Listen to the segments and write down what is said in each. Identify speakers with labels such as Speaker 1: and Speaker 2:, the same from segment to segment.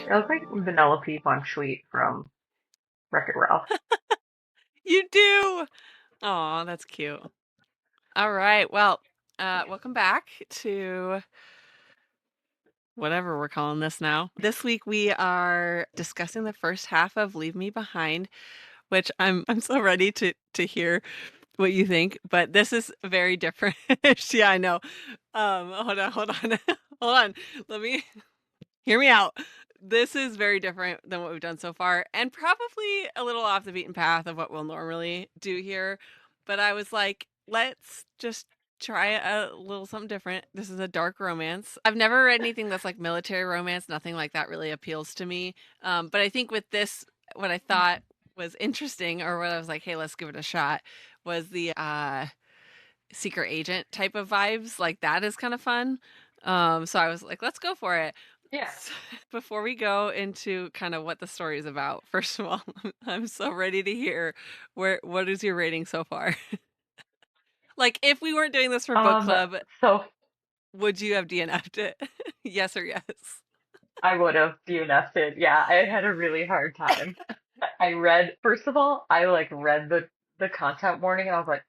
Speaker 1: It looks like Vanellope Von Sweet from Wreck-It Ralph.
Speaker 2: You do. Oh, that's cute. All right. Well, welcome back to whatever we're calling this now. This week we are discussing the first half of Leave Me Behind, which I'm so ready to hear what you think, but this is very different. Yeah, I know. Hold on. Hold on. Let me hear me out. This is very different than what we've done so far, and probably a little off the beaten path of what we'll normally do here. But I was like, let's just try a little something different. This is a dark romance. I've never read anything that's like military romance. Nothing like that really appeals to me. But I think with this, what I thought was interesting, or what I was like, hey, let's give it a shot, was the secret agent type of vibes. Like that is kind of fun. So I was like, let's go for it.
Speaker 1: Yeah.
Speaker 2: S- Before we go into kind of what the story is about, first of all, I'm so ready to hear what is your rating so far? Like, if we weren't doing this for book
Speaker 1: Um,
Speaker 2: club,
Speaker 1: so
Speaker 2: would you have DNF'd it? Yes or yes?
Speaker 1: I would have DNF'd it. Yeah, I had a really hard time. First of all, I like read the content warning and I was like,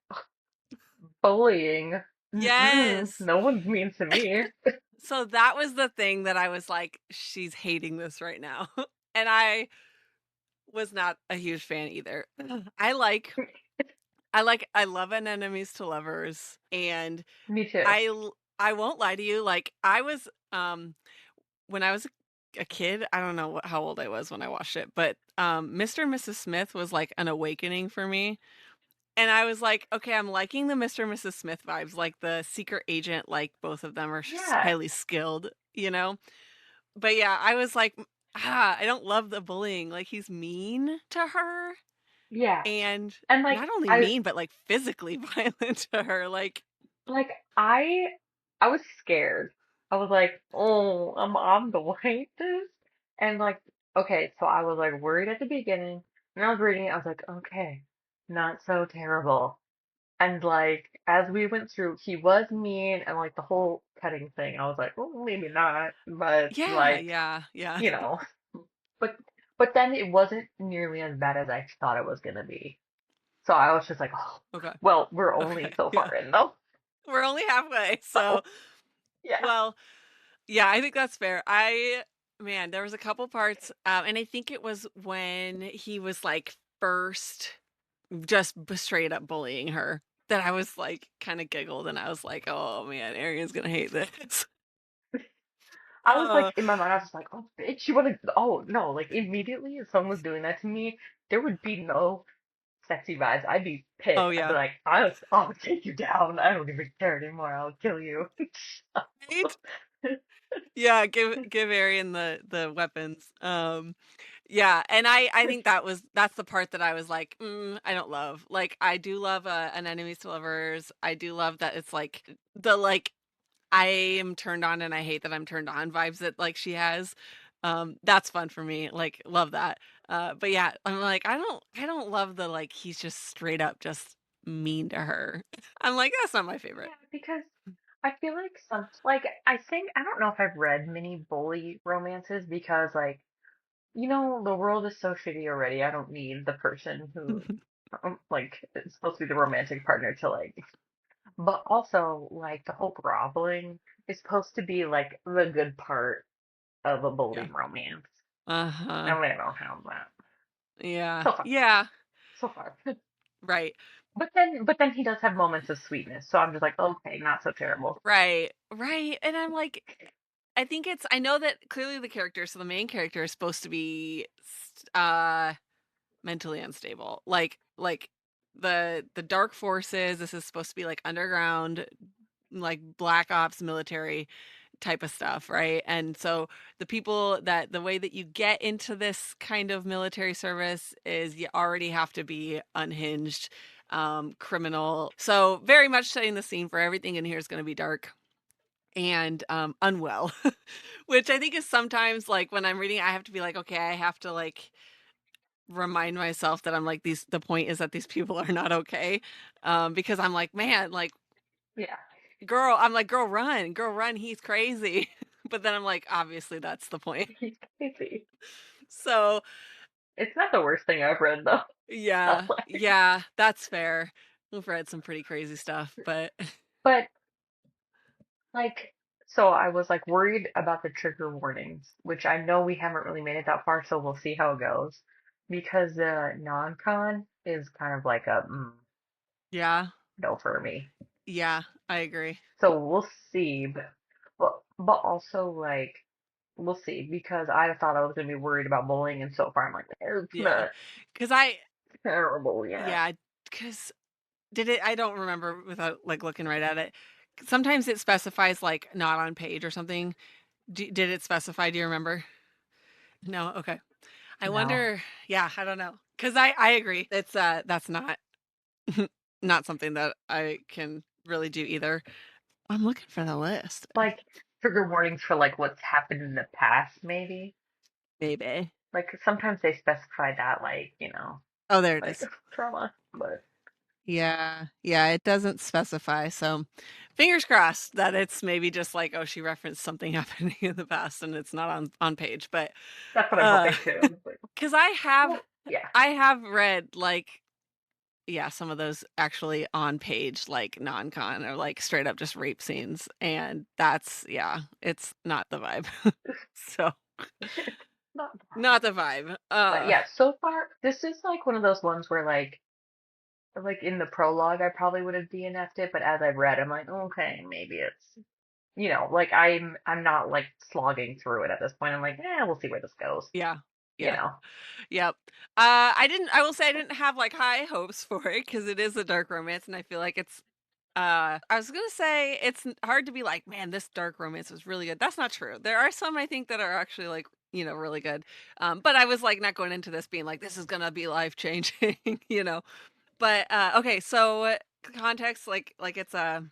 Speaker 1: bullying. Mm-mm,
Speaker 2: Yes.
Speaker 1: no one's mean to me.
Speaker 2: So that was the thing that I was like, she's hating this right now. And I was not a huge fan either. I like I love an enemies to lovers, and
Speaker 1: Me too.
Speaker 2: I won't lie to you, like I was when I was a kid, I don't know how old I was when I watched it, but Mr. and Mrs. Smith was like an awakening for me. And I was like, okay, I'm liking the Mr. and Mrs. Smith vibes, like the secret agent, like both of them are
Speaker 1: Yeah.
Speaker 2: highly skilled, you know? But yeah, I was like, I don't love the bullying. Like he's mean to her,
Speaker 1: Yeah.
Speaker 2: and
Speaker 1: And
Speaker 2: not only
Speaker 1: I
Speaker 2: mean, but like physically violent to her. Like,
Speaker 1: like I I was scared. I was like, oh, I'm going to hate this. And like, okay, so I was like worried at the beginning, and I was reading it, I was like, okay, not so terrible. And like as we went through, he was mean and like the whole petting thing, I was like, oh, maybe not. But
Speaker 2: yeah,
Speaker 1: like,
Speaker 2: yeah, yeah.
Speaker 1: you know, but but then it wasn't nearly as bad as I thought it was gonna be. So I was just like, oh,
Speaker 2: Okay,
Speaker 1: well, we're only
Speaker 2: okay,
Speaker 1: so
Speaker 2: yeah.
Speaker 1: far in though.
Speaker 2: We're only halfway, so
Speaker 1: So yeah.
Speaker 2: well, yeah, I think that's fair. Man, there was a couple parts, and I think it was when he was like first just straight up bullying her that I was like kind of giggled, and I was like, oh man, Arian's gonna hate this.
Speaker 1: I was
Speaker 2: Uh,
Speaker 1: like in my mind, I was just like, oh bitch, you wanna oh no, like immediately if someone was doing that to me, there would be no sexy vibes. I'd be
Speaker 2: oh
Speaker 1: pissed. I'd be
Speaker 2: yeah,
Speaker 1: like, I'll take you down. I don't even care anymore. I'll kill you.
Speaker 2: right? Yeah, give Arian the weapons. Yeah, and I think that's the part that I was like, I don't love. Like I do love an enemies to lovers. I do love that it's like the like I am turned on and I hate that I'm turned on vibes that like she has. That's fun for me. Like love that. But yeah, I'm like I don't love the like he's just straight up just mean to her. I'm like that's not my favorite.
Speaker 1: Yeah, because I feel like I think I don't know if I've read many bully romances because like the world is so shitty already. I don't need the person who like is supposed to be the romantic partner to like. But also like the whole groveling is supposed to be like the good part of a
Speaker 2: Yeah.
Speaker 1: bully romance.
Speaker 2: Uh-huh.
Speaker 1: And we don't have that
Speaker 2: Yeah.
Speaker 1: so far.
Speaker 2: Yeah.
Speaker 1: So far.
Speaker 2: Right.
Speaker 1: But then he does have moments of sweetness. So I'm just like, okay, not so terrible.
Speaker 2: Right. Right. And I'm like I know that clearly the character, so the main character is supposed to be mentally unstable. Like the dark forces, this is supposed to be like underground, like black ops military type of stuff, right? And so the way that you get into this kind of military service is you already have to be unhinged, criminal. So very much setting the scene for everything in here is going to be dark and unwell, which I think is sometimes like when I'm reading, I have to be like, okay, I have to like remind myself that I'm like the point is that these people are not okay. Because I'm like, man, like
Speaker 1: Yeah.
Speaker 2: girl, I'm like, girl, run, he's crazy. But then I'm like, obviously that's the point.
Speaker 1: He's crazy.
Speaker 2: So,
Speaker 1: It's not the worst thing I've read though. I'll
Speaker 2: yeah,
Speaker 1: lie.
Speaker 2: yeah, that's fair. We've read some pretty crazy stuff, but
Speaker 1: But like, so I was like worried about the trigger warnings, which I know we haven't really made it that far, so we'll see how it goes. Because the non-con is kind of like a
Speaker 2: yeah,
Speaker 1: no for me.
Speaker 2: yeah, I agree.
Speaker 1: So we'll see, but also like we'll see because I thought I was gonna be worried about bullying, and so far I'm like it's
Speaker 2: Yeah,
Speaker 1: not
Speaker 2: because I
Speaker 1: terrible yet.
Speaker 2: yeah, because did it I don't remember without, like, looking right at it. Sometimes it specifies, like, not on page or something. Did it specify? Do you remember? No? Okay. I
Speaker 1: No,
Speaker 2: wonder yeah, I don't know. Because I agree. It's, that's not not something that I can really do either. I'm looking for the list.
Speaker 1: like trigger warnings for like what's happened in the past, maybe.
Speaker 2: Maybe.
Speaker 1: Like sometimes they specify that, like
Speaker 2: Oh, there it
Speaker 1: like
Speaker 2: is.
Speaker 1: trauma, but
Speaker 2: Yeah, yeah, it doesn't specify, so fingers crossed that it's maybe just like, oh, she referenced something happening in the past and it's not on page, but,
Speaker 1: that's what I'm
Speaker 2: uh,
Speaker 1: hoping too. But,
Speaker 2: because I have
Speaker 1: well, yeah,
Speaker 2: I have read, like, yeah, some of those actually on page, like, non-con or, like, straight up just rape scenes, and that's yeah, it's not the vibe. So,
Speaker 1: not
Speaker 2: not
Speaker 1: bad.
Speaker 2: the vibe.
Speaker 1: But yeah, so far this is like one of those ones where like in the prologue I probably would have DNF'd it, but as I've read, I'm like, okay, maybe it's like I'm not like slogging through it at this point. I'm like, we'll see where this goes.
Speaker 2: Yeah,
Speaker 1: You
Speaker 2: yeah.
Speaker 1: know.
Speaker 2: Yep. I will say I didn't have, like, high hopes for it because it is a dark romance, and I feel like it's, I was gonna say it's hard to be like, "Man, this dark romance was really good." That's not true. There are some I think that are actually, like, really good. But I was, like, not going into this being like, "This is gonna be life-changing," you know? But, okay, so context, like, it's a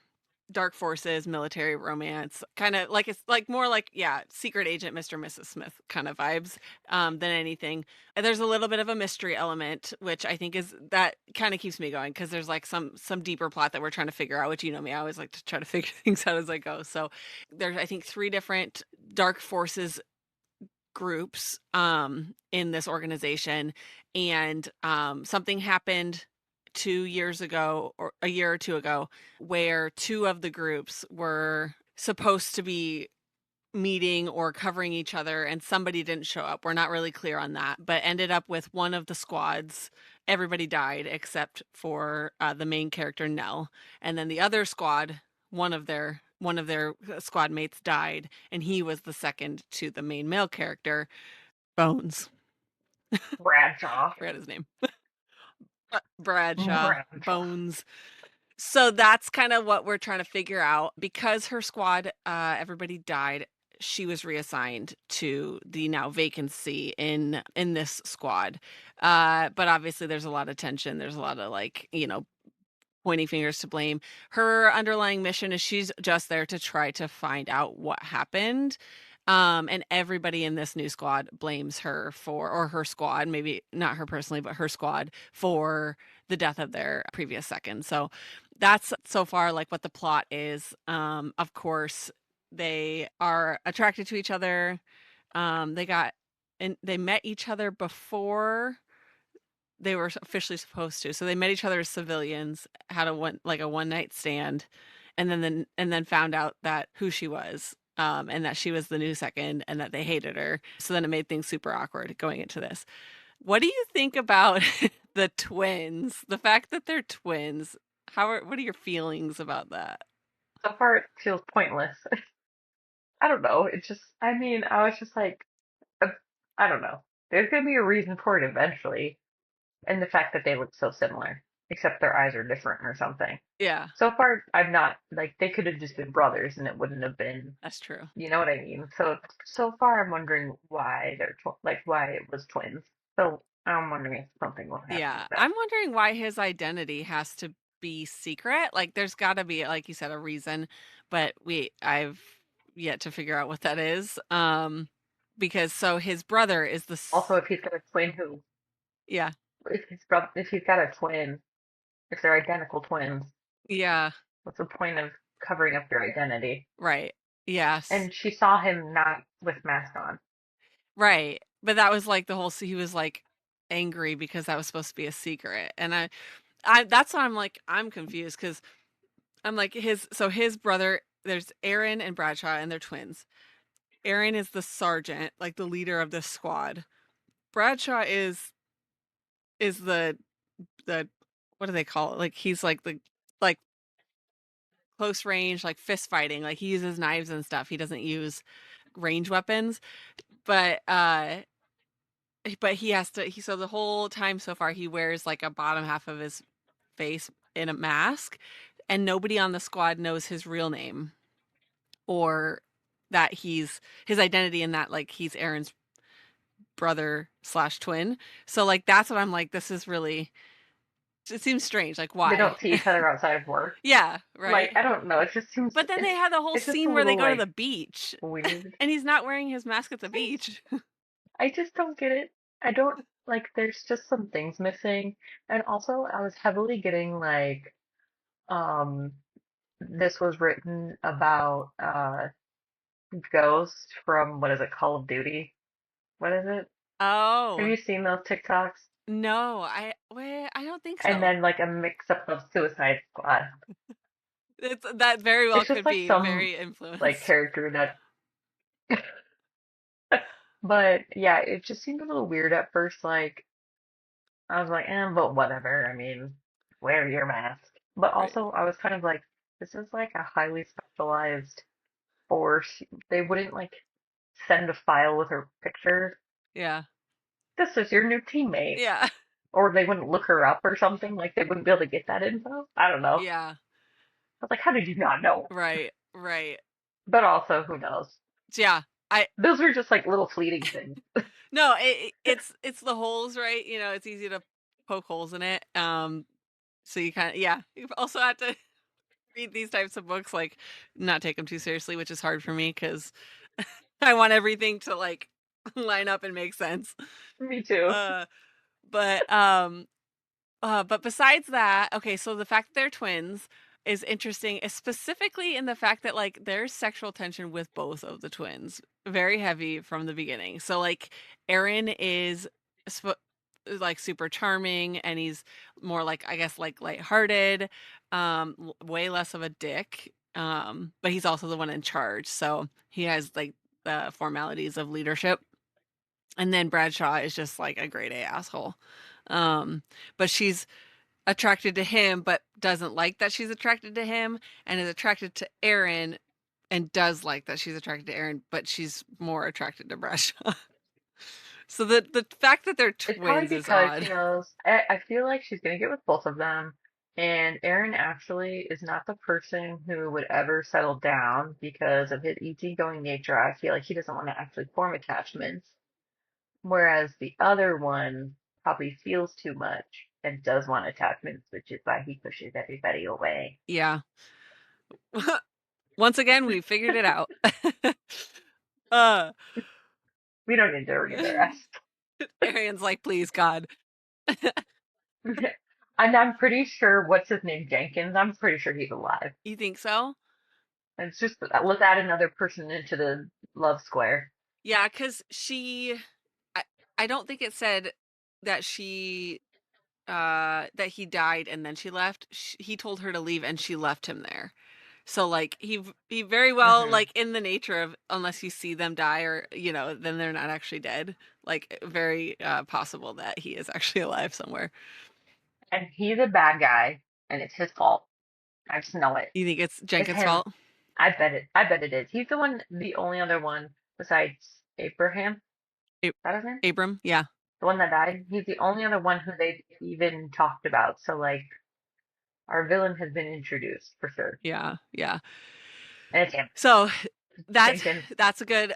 Speaker 2: dark forces, military romance, kinda like it's like more like, yeah, secret agent Mr. and Mrs. Smith kind of vibes, than anything. And there's a little bit of a mystery element, which I think is that kinda keeps me going because there's, like, some deeper plot that we're trying to figure out, which you know me, I always like to try to figure things out as I go. So, there's, I think, 3 different dark forces groups, in this organization, and, something happened 2 years ago or a year or 2 ago where 2 of the groups were supposed to be meeting or covering each other, and somebody didn't show up. We're not really clear on that, but ended up with one of the squads. Everybody died except for, the main character, Nell, and then the other squad, one of their squad mates died, and he was the second to the main male character, Bones.
Speaker 1: Bradshaw.
Speaker 2: Forgot his name. Bradshaw,
Speaker 1: Bradshaw.
Speaker 2: Bones. So that's kind of what we're trying to figure out. Because her squad, everybody died, she was reassigned to the now vacancy in this squad. But obviously there's a lot of tension. There's a lot of, like, pointing fingers to blame. Her underlying mission is she's just there to try to find out what happened. And everybody in this new squad blames her for, or her squad, maybe not her personally, but her squad for the death of their previous second. So that's so far like what the plot is. Of course, they are attracted to each other. They got and they met each other before they were officially supposed to. So they met each other as civilians, had a one night stand, and then found out that who she was, and that she was the new second, and that they hated her. So then it made things super awkward going into this. What do you think about the twins? The fact that they're twins. What are your feelings about that?
Speaker 1: So far it feels pointless. I don't know. It just I mean, I was just like uh, I don't know. There's gonna be a reason for it eventually. And the fact that they look so similar, except their eyes are different or something.
Speaker 2: Yeah,
Speaker 1: So far, I've not like they could have just been brothers, and it wouldn't have been.
Speaker 2: that's true.
Speaker 1: You know what I mean? So far, I'm wondering why why it was twins. So I'm wondering if something will happen
Speaker 2: Yeah,
Speaker 1: with that.
Speaker 2: I'm wondering why his identity has to be secret. Like, there's got to be, like you said, a reason, but I've yet to figure out what that is. Because so his brother is
Speaker 1: Also, if he's got a twin who,
Speaker 2: yeah,
Speaker 1: if he's got a twin, if they're identical twins,
Speaker 2: yeah,
Speaker 1: what's the point of covering up your identity?
Speaker 2: right. Yes.
Speaker 1: And she saw him not with mask on.
Speaker 2: Right. But that was like the whole he was like angry because that was supposed to be a secret. And I that's why I'm like I'm confused cuz I'm like his brother there's Aaron and Bradshaw and they're twins. Aaron is the sergeant, like the leader of this squad. Bradshaw is the what do they call it? Like he's like the like close range, like fist fighting. Like he uses knives and stuff. He doesn't use range weapons. But but he has to he so the whole time so far he wears like a bottom half of his face in a mask and nobody on the squad knows his real name or that he's his identity and that like he's Aaron's brother slash twin. So like that's what I'm like, this is really it seems strange. Like
Speaker 1: They
Speaker 2: why?
Speaker 1: don't see each other outside of work.
Speaker 2: Yeah,
Speaker 1: Like,
Speaker 2: right.
Speaker 1: I don't know. It just seems
Speaker 2: But then they had the whole
Speaker 1: it's just a
Speaker 2: scene where they
Speaker 1: little
Speaker 2: go to
Speaker 1: like
Speaker 2: the beach
Speaker 1: weird.
Speaker 2: and he's not wearing his mask at the beach.
Speaker 1: I just don't get it. I don't like there's just some things missing. And also I was heavily getting like um this was written about Ghost from what is it, Call of Duty? What is it? Have
Speaker 2: Oh,
Speaker 1: you seen those TikToks?
Speaker 2: no. I don't think
Speaker 1: And
Speaker 2: so.
Speaker 1: then like a mix up of Suicide Squad.
Speaker 2: It's that very well
Speaker 1: It's just
Speaker 2: could
Speaker 1: like
Speaker 2: be
Speaker 1: some
Speaker 2: very
Speaker 1: like
Speaker 2: influenced.
Speaker 1: character that but yeah, it just seemed a little weird at first, like I was like, but whatever. I mean, wear your mask. But
Speaker 2: Right.
Speaker 1: also, I was kind of like, this is like a highly specialized force. They wouldn't like send a file with her picture.
Speaker 2: Yeah.
Speaker 1: This is your new teammate.
Speaker 2: Yeah.
Speaker 1: Or they wouldn't look her up or something. Like they wouldn't be able to get that info. I don't know.
Speaker 2: Yeah.
Speaker 1: I was like, how did you not know?
Speaker 2: Right. Right.
Speaker 1: But also, who knows?
Speaker 2: So, yeah. I
Speaker 1: Those were just like little fleeting things.
Speaker 2: no, it's the holes, right? You know, it's easy to poke holes in it. So you kind of yeah. You also have to read these types of books like not take them too seriously, which is hard for me because I want everything to like line up and make sense.
Speaker 1: Me too.
Speaker 2: Uh, but but besides that, okay, so the fact that they're twins is interesting, specifically in the fact that like there's sexual tension with both of the twins, very heavy from the beginning. So like Aaron is sp- like super charming and he's more like I guess like lighthearted, way less of a dick. But he's also the one in charge, so he has like the formalities of leadership. And then Bradshaw is just like a grade A asshole. Um, but she's attracted to him, but doesn't like that she's attracted to him, and is attracted to Aaron and does like that she's attracted to Aaron, but she's more attracted to Bradshaw. So the fact that they're
Speaker 1: It's probably
Speaker 2: twins is
Speaker 1: because she
Speaker 2: odd.
Speaker 1: knows. I feel like she's gonna get with both of them, and Aaron actually is not the person who would ever settle down because of his easygoing nature. I feel like he doesn't want to actually form attachments, whereas the other one probably feels too much and does want attachments, which is why he pushes everybody away.
Speaker 2: Yeah. Once again, we figured it out. uh
Speaker 1: We don't need to read the rest.
Speaker 2: Arian's like, please God.
Speaker 1: And I'm pretty sure, what's his name, Jenkins? I'm pretty sure he's alive.
Speaker 2: You think so?
Speaker 1: And it's just let's add another person into the love square.
Speaker 2: Yeah, because I, I don't think it said that that he died and then she left. He told her to leave and she left him there. So like he very well
Speaker 1: Hmm.
Speaker 2: like in the nature of unless you see them die or you know then they're not actually dead. Like very possible that he is actually alive somewhere.
Speaker 1: And he's a bad guy, and it's his fault. I just know it.
Speaker 2: You think it's
Speaker 1: It's
Speaker 2: Jenkins'
Speaker 1: him.
Speaker 2: fault?
Speaker 1: I bet it. I bet it is. He's the one, the only other one besides Abraham. Is
Speaker 2: A-
Speaker 1: that his name?
Speaker 2: Abram? Yeah,
Speaker 1: The one that died. He's the only other one who they've even talked about. So like, our villain has been introduced for sure,
Speaker 2: yeah, yeah.
Speaker 1: and it's him,
Speaker 2: So that's
Speaker 1: Jenkins.
Speaker 2: that's a good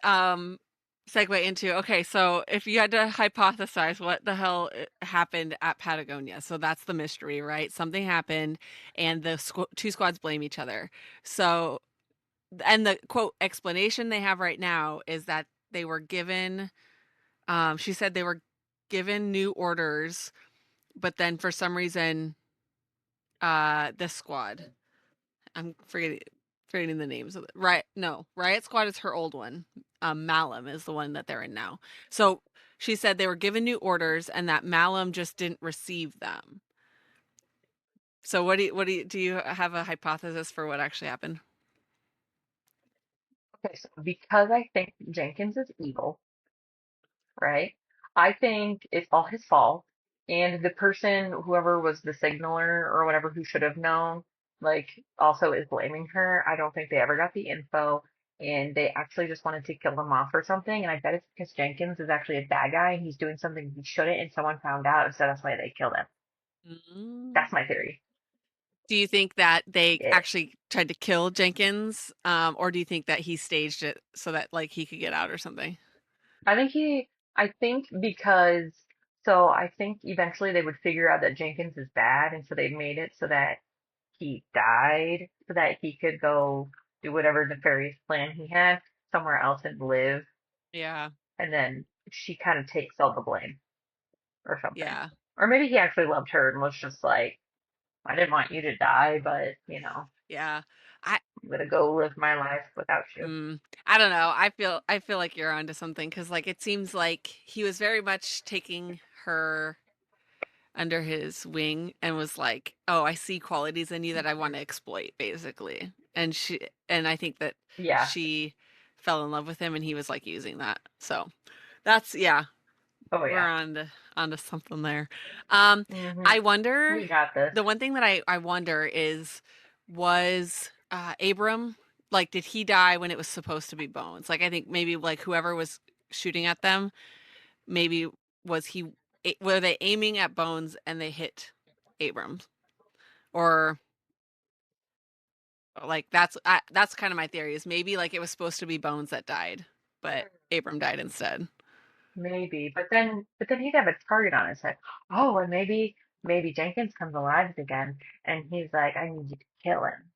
Speaker 2: segue into okay, so if you had to hypothesize what the hell happened at Patagonia. So that's the mystery, right? Something happened and the two squads blame each other. So and the quote explanation they have right now is that they were given she said they were given new orders, but then for some reason this squad I'm forgetting Trading the names of the no, Riot Squad is her old one. Malum is the one that they're in now. So she said they were given new orders and that Malum just didn't receive them. So do you have a hypothesis for what actually happened?
Speaker 1: Okay, so because I think Jenkins is evil, right? I think it's all his fault. And the person, whoever was the signaler or whatever, who should have known, like, also is blaming her. I don't think they ever got the info. And they actually just wanted to kill them off or something. And I bet it's because Jenkins is actually a bad guy. He's doing something he shouldn't, and someone found out, and so that's why they killed him.
Speaker 2: Mm.
Speaker 1: That's my theory.
Speaker 2: Do you think that they
Speaker 1: Yeah.
Speaker 2: actually tried to kill Jenkins, or do you think that he staged it so that like he could get out or something?
Speaker 1: I think I think because, so I think eventually they would figure out that Jenkins is bad, and so they made it so that he died so that he could go do whatever nefarious plan he had somewhere else and live,
Speaker 2: Yeah,
Speaker 1: and then she kind of takes all the blame or something.
Speaker 2: yeah,
Speaker 1: Or maybe he actually loved her and was just like, I didn't want you to die, but
Speaker 2: yeah. I
Speaker 1: I'm gonna go live my life without you.
Speaker 2: I don't know. I feel like you're onto something because like it seems like he was very much taking her under his wing and was like, "Oh, I see qualities in you that I want to exploit," basically. And I think that
Speaker 1: Yeah.
Speaker 2: she fell in love with him and he was like using that. So that's yeah,
Speaker 1: Oh
Speaker 2: we're
Speaker 1: yeah.
Speaker 2: onto something there. Um,
Speaker 1: Mhm.
Speaker 2: I wonder
Speaker 1: We got this.
Speaker 2: the one thing that I wonder is was Abram like did he die when it was supposed to be Bones? Like I think maybe like whoever was shooting at them, maybe was he were they aiming at Bones and they hit Abrams? Or like that's kind of my theory is maybe like it was supposed to be Bones that died, but Abram died instead.
Speaker 1: Maybe, but then he'd have a target on his head. Oh, and maybe Jenkins comes alive again, and he's like, I need you to kill him.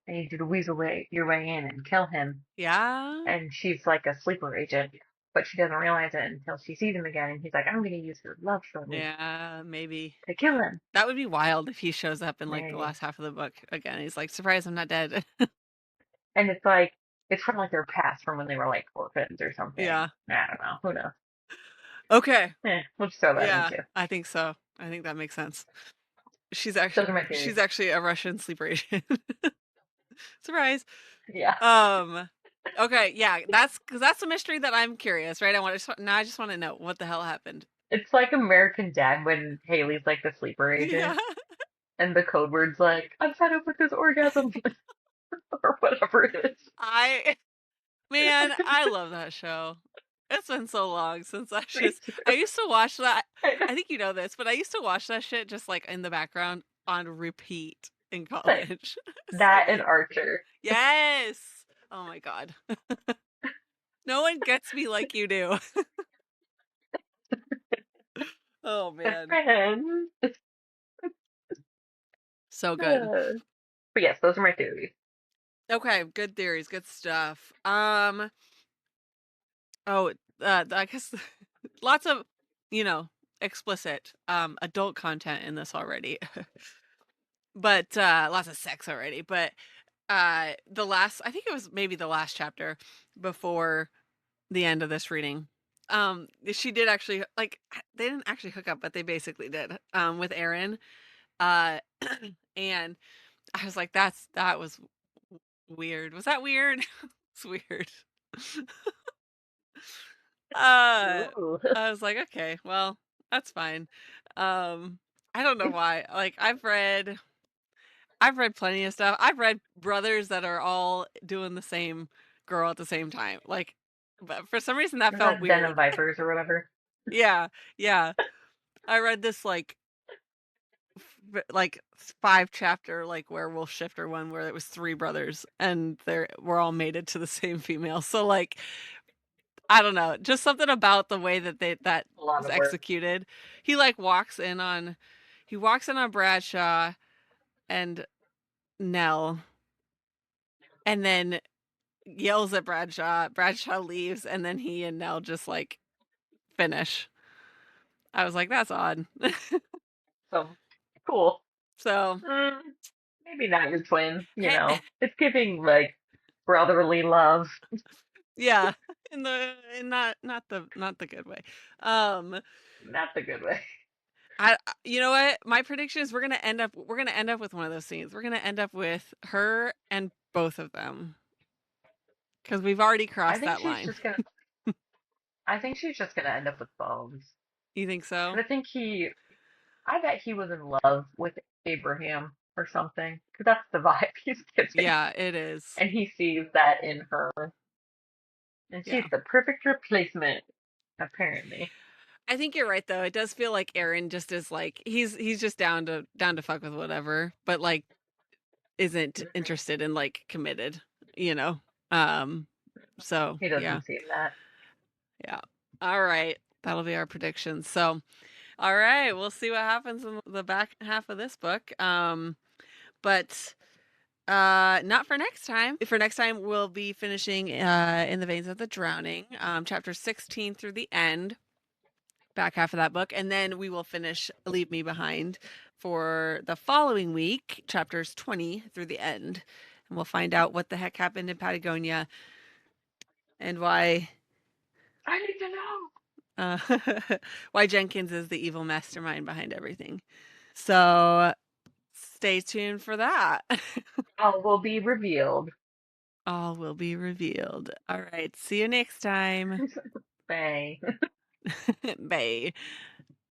Speaker 1: I need you to weasel your way in and kill him.
Speaker 2: Yeah.
Speaker 1: And she's like a sleeper agent, but she doesn't realize it until she sees him again, and he's like, I'm gonna use her love for me
Speaker 2: Yeah, maybe.
Speaker 1: to kill him.
Speaker 2: That would be wild if he shows up in like the
Speaker 1: Maybe.
Speaker 2: last half of the book again. He's like, "Surprise, I'm not dead."
Speaker 1: And it's like it's from like their past, from when they were like orphans or
Speaker 2: Yeah.
Speaker 1: something. I don't know. Who knows?
Speaker 2: Okay.
Speaker 1: We'll just throw that in
Speaker 2: Yeah,
Speaker 1: too.
Speaker 2: I think so. I think that makes sense.
Speaker 1: Those are my
Speaker 2: She's
Speaker 1: theories.
Speaker 2: actually a Russian sleeper agent. Surprise.
Speaker 1: Yeah.
Speaker 2: Um okay, yeah, that's cuz that's a mystery that I'm curious, right? Now I just want to know what the hell happened.
Speaker 1: It's like American Dad when Haley's like the sleeper
Speaker 2: Yeah.
Speaker 1: agent. And the code word's like, I'm fed up with this orgasm or whatever it is.
Speaker 2: I Man, I love that show. It's been so long since
Speaker 1: Me too.
Speaker 2: I used to watch that.
Speaker 1: I know.
Speaker 2: I think you know this, but I used to watch that shit just like in the background on repeat in
Speaker 1: Same.
Speaker 2: college. So
Speaker 1: That and
Speaker 2: good.
Speaker 1: Archer.
Speaker 2: Yes. Oh my god. No one gets me like you do. Oh man.
Speaker 1: Friends.
Speaker 2: So good.
Speaker 1: But yes, those are my theories.
Speaker 2: Okay, good theories, good stuff. Oh, I guess lots of, you know, explicit adult content in this already. But lots of sex already. But the last I think it was maybe the last chapter before the end of this reading. She did actually like they didn't actually hook up, but they basically did with Aaron. Uh and I was like that was weird. Was that weird? It's weird.
Speaker 1: Ooh.
Speaker 2: I was like, okay, well, that's fine. Um I don't know why. Like I've read plenty of stuff. I've read brothers that are all doing the same girl at the same time. Like, but for some reason that
Speaker 1: Is
Speaker 2: felt
Speaker 1: that Den of
Speaker 2: weird.
Speaker 1: Vipers or whatever?
Speaker 2: Yeah, yeah. I read this like 5 chapter like werewolf shifter one where it was 3 brothers and they were all mated to the same female. So like I don't know, just something about the way that that
Speaker 1: A lot
Speaker 2: was
Speaker 1: of work.
Speaker 2: executed. He like he walks in on Bradshaw and Nell and then yells at Bradshaw. Bradshaw leaves, and then he and Nell just like finish. I was like, that's odd.
Speaker 1: So cool.
Speaker 2: So,
Speaker 1: Mm, maybe not your twin,
Speaker 2: hey,
Speaker 1: It's giving like brotherly love.
Speaker 2: Yeah, in not the good way. Um,
Speaker 1: Not the good way.
Speaker 2: you know what? My prediction is we're gonna end up with one of those scenes. We're gonna end up with her and both of them because we've already
Speaker 1: I
Speaker 2: crossed
Speaker 1: think
Speaker 2: that
Speaker 1: she's
Speaker 2: line.
Speaker 1: just gonna. I think she's just gonna end up with Bones.
Speaker 2: You think so?
Speaker 1: Cause I think he. I bet he was in love with Abraham or something. Cause that's the vibe he's giving,
Speaker 2: Yeah, it is.
Speaker 1: and he sees that in her, and she's
Speaker 2: Yeah.
Speaker 1: the perfect replacement, apparently.
Speaker 2: I think you're right though. It does feel like Aaron just is like he's just down to fuck with whatever, but like isn't
Speaker 1: Mhm.
Speaker 2: interested in like committed, you know. Um so
Speaker 1: He
Speaker 2: yeah.
Speaker 1: doesn't seem that.
Speaker 2: Yeah. All right. That'll be our predictions. So, all right, we'll see what happens in the back half of this book. But not for next time. For next time we'll be finishing in the veins of the drowning, chapter 16 through the end, back half of that book, and then we will finish Leave Me Behind for the following week, chapters 20 through the end. And we'll find out what the heck happened in Patagonia and
Speaker 1: I need to know.
Speaker 2: uh, why Jenkins is the evil mastermind behind everything. So stay tuned for that.
Speaker 1: All will be revealed.
Speaker 2: All will be revealed. All right. See you next time.
Speaker 1: Bang.
Speaker 2: Bye.